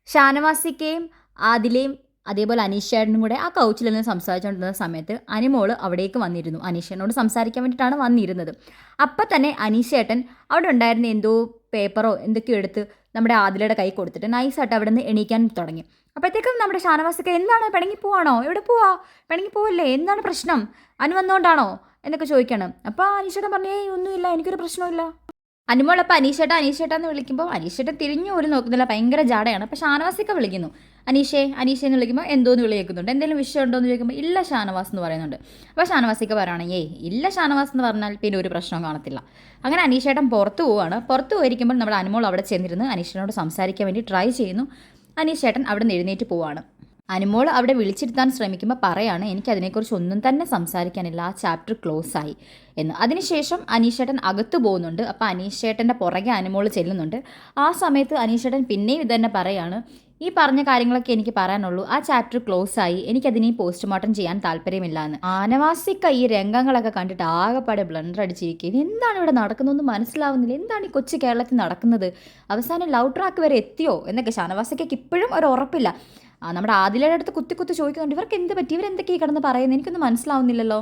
ഷാനവാസിക്കയും ആദിലയും അതേപോലെ അനീഷേട്ടനും കൂടെ ആ കൗച്ചിൽ നിന്ന് സംസാരിച്ചുകൊണ്ടിരുന്ന സമയത്ത് അനിമോള് അവിടേക്ക് വന്നിരുന്നു. അനീഷേട്ടനോട് സംസാരിക്കാൻ വേണ്ടിയിട്ടാണ് വന്നിരുന്നത്. അപ്പം തന്നെ അനീഷേട്ടൻ അവിടെ ഉണ്ടായിരുന്ന എന്തോ പേപ്പറോ എന്തൊക്കെയോ എടുത്ത് നമ്മുടെ ആദിലയുടെ കൈ കൊടുത്തിട്ട് നൈസായിട്ട് അവിടെ നിന്ന് എണീക്കാൻ തുടങ്ങി. അപ്പോഴത്തേക്കും നമ്മുടെ ഷാനവാസിക്ക എന്താണ്, പിണങ്ങി പോവാണോ, എവിടെ പോവാ, പിണങ്ങി പോവല്ലേ, എന്താണ് പ്രശ്നം, അനു വന്നുകൊണ്ടാണോ എന്നൊക്കെ ചോദിക്കണം. അപ്പോൾ അനീഷേട്ടൻ പറഞ്ഞേ ഒന്നുമില്ല, എനിക്കൊരു പ്രശ്നമില്ല. അനുമോളപ്പോൾ അനീഷേട്ടാന്ന് വിളിക്കുമ്പോൾ അനീഷേട്ടൻ തിരിഞ്ഞു പോലും നോക്കുന്നില്ല, ഭയങ്കര ജാടയാണ്. അപ്പോൾ ഷാനവാസിക്ക വിളിക്കുന്നു, അനീഷേ എന്ന് വിളിക്കുമ്പോൾ എന്തോന്ന് വിളിക്കുന്നുണ്ട്, എന്തെങ്കിലും വിഷയം ഉണ്ടോ എന്ന് ചോദിക്കുമ്പോൾ ഇല്ല ഷാനവാസ് എന്ന് പറയുന്നുണ്ട്. അപ്പോൾ ഷാനവാസിക്ക പറയുകയാണ് ഇല്ല ഷാനവാസ് എന്ന് പറഞ്ഞാൽ പിന്നെ ഒരു പ്രശ്നവും കാണത്തില്ല. അങ്ങനെ അനീഷേട്ടൻ പുറത്ത് പോവുകയാണ്. പുറത്ത് പോയിരിക്കുമ്പോൾ നമ്മുടെ അനുമോൾ അവിടെ ചെന്നിരുന്ന് അനീഷേട്ടനോട് സംസാരിക്കാൻ വേണ്ടി ട്രൈ ചെയ്യുന്നു. അനീഷേട്ടൻ അവിടെ നിന്ന് എഴുന്നേറ്റ് പോവുകയാണ്. അനുമോൾ അവിടെ വിളിച്ചിരുത്താൻ ശ്രമിക്കുമ്പോൾ പറയാണ് എനിക്കതിനെക്കുറിച്ച് ഒന്നും തന്നെ സംസാരിക്കാനില്ല, ആ ചാപ്റ്റർ ക്ലോസ് ആയി എന്ന്. അതിനുശേഷം അനീഷേട്ടൻ അകത്ത് പോകുന്നുണ്ട്. അപ്പോൾ അനീഷേട്ടൻ്റെ പുറകെ അനുമോൾ ചെല്ലുന്നുണ്ട്. ആ സമയത്ത് അനീഷേട്ടൻ പിന്നെയും ഇതന്നെ പറയാണ്, ഈ പറഞ്ഞ കാര്യങ്ങളൊക്കെ എനിക്ക് പറയാനുള്ളൂ, ആ ചാപ്റ്റർ ക്ലോസ് ആയി, എനിക്കതിനെ പോസ്റ്റ്മോർട്ടം ചെയ്യാൻ താല്പര്യമില്ല എന്ന്. ആനവാസിക്ക ഈ രംഗങ്ങളൊക്കെ കണ്ടിട്ട് ആകെപ്പാടെ ബ്ലണ്ടർ അടിച്ചിരിക്കുന്നത്. എന്താണ് ഇവിടെ നടക്കുന്നതെന്ന് മനസ്സിലാവുന്നില്ല, എന്താണ് ഈ കൊച്ചു കേരളത്തിൽ നടക്കുന്നത്, അവസാനം ലവ് ട്രാക്ക് വരെ എത്തിയോ എന്നൊക്കെ ഷാനവാസിക്കയ്ക്ക് ഇപ്പോഴും ഒരു ഉറപ്പില്ല. നമ്മുടെ ആദിലയുടെ അടുത്ത് കുത്തി കുത്തി ചോദിക്കുന്നുണ്ട്, ഇവർക്ക് എന്ത് പറ്റി, ഇവരെന്തൊക്കെയാണ് കിടന്ന് പറയുന്നത്, എനിക്കൊന്നും മനസ്സിലാവുന്നില്ലല്ലോ.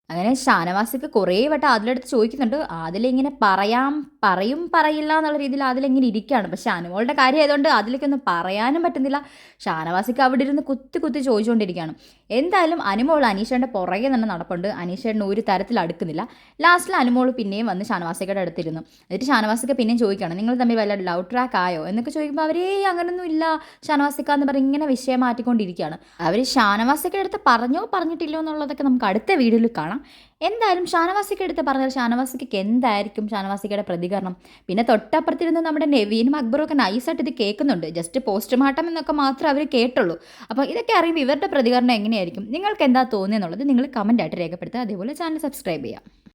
അങ്ങനെ ഷാനവാസിക്ക് കുറേ വട്ടം ആദിലെടുത്ത് ചോദിക്കുന്നുണ്ട്. ആദിലിങ്ങനെ പറയില്ല എന്നുള്ള രീതിയിൽ ആദിലിങ്ങനെ ഇരിക്കുകയാണ്. പക്ഷെ അനുമോളുടെ കാര്യം ആയതുകൊണ്ട് ആദിലേക്കൊന്നും പറയാനും പറ്റുന്നില്ല. ഷാനവാസിക്ക് അവിടെ ഇരുന്ന് കുത്തി കുത്തി ചോദിച്ചുകൊണ്ടിരിക്കുകയാണ്. എന്തായാലും അനുമോൾ അനീഷേൻ്റെ പുറകെ തന്നെ നടപ്പുണ്ട്. അനീഷേട്ടന് ഒരു തരത്തിൽ അടുക്കുന്നില്ല. ലാസ്റ്റിൽ അനുമോൾ പിന്നെയും വന്ന് ഷാനവാസിക്കയുടെ അടുത്തിരുന്നു. എന്നിട്ട് ഷാനവാസിക്ക പിന്നെയും ചോദിക്കുകയാണ്, നിങ്ങൾ തമ്മിൽ വല്ല ലവ് ട്രാക്ക് ആയോ എന്നൊക്കെ ചോദിക്കുമ്പോൾ അവരേ അങ്ങനൊന്നും ഇല്ല ഷാനവാസിക്ക എന്ന് പറഞ്ഞ് ഇങ്ങനെ വിഷയം മാറ്റിക്കൊണ്ടിരിക്കുകയാണ്. അവർ ഷാനവാസിക്കയുടെ അടുത്ത് പറഞ്ഞിട്ടില്ലോ എന്നുള്ളതൊക്കെ നമുക്ക് അടുത്ത വീഡിയോയിൽ കാണാം. എന്തായാലും ഷാനവാസിക്ക എടുത്ത് പറഞ്ഞാൽ ഷാനവാസിക്ക് എന്തായിരിക്കും ഷാനവാസിക്കയുടെ പ്രതികരണം. പിന്നെ തൊട്ടപ്പുറത്തിരുന്ന് നമ്മുടെ നെവീനും അക്ബറും ഒക്കെ നൈസായിട്ട് ഇത് കേൾക്കുന്നുണ്ട്. ജസ്റ്റ് പോസ്റ്റ്മോർട്ടം എന്നൊക്കെ മാത്രമേ അവർ കേട്ടുള്ളൂ. അപ്പോൾ ഇതൊക്കെ അറിയുമ്പോൾ ഇവരുടെ പ്രതികരണം എങ്ങനെയായിരിക്കും, നിങ്ങൾക്ക് എന്താ തോന്നിയെന്നുള്ളത് നിങ്ങൾ കമൻ്റായിട്ട് രേഖപ്പെടുത്തുക. അതേപോലെ ചാനൽ സബ്സ്ക്രൈബ് ചെയ്യുക.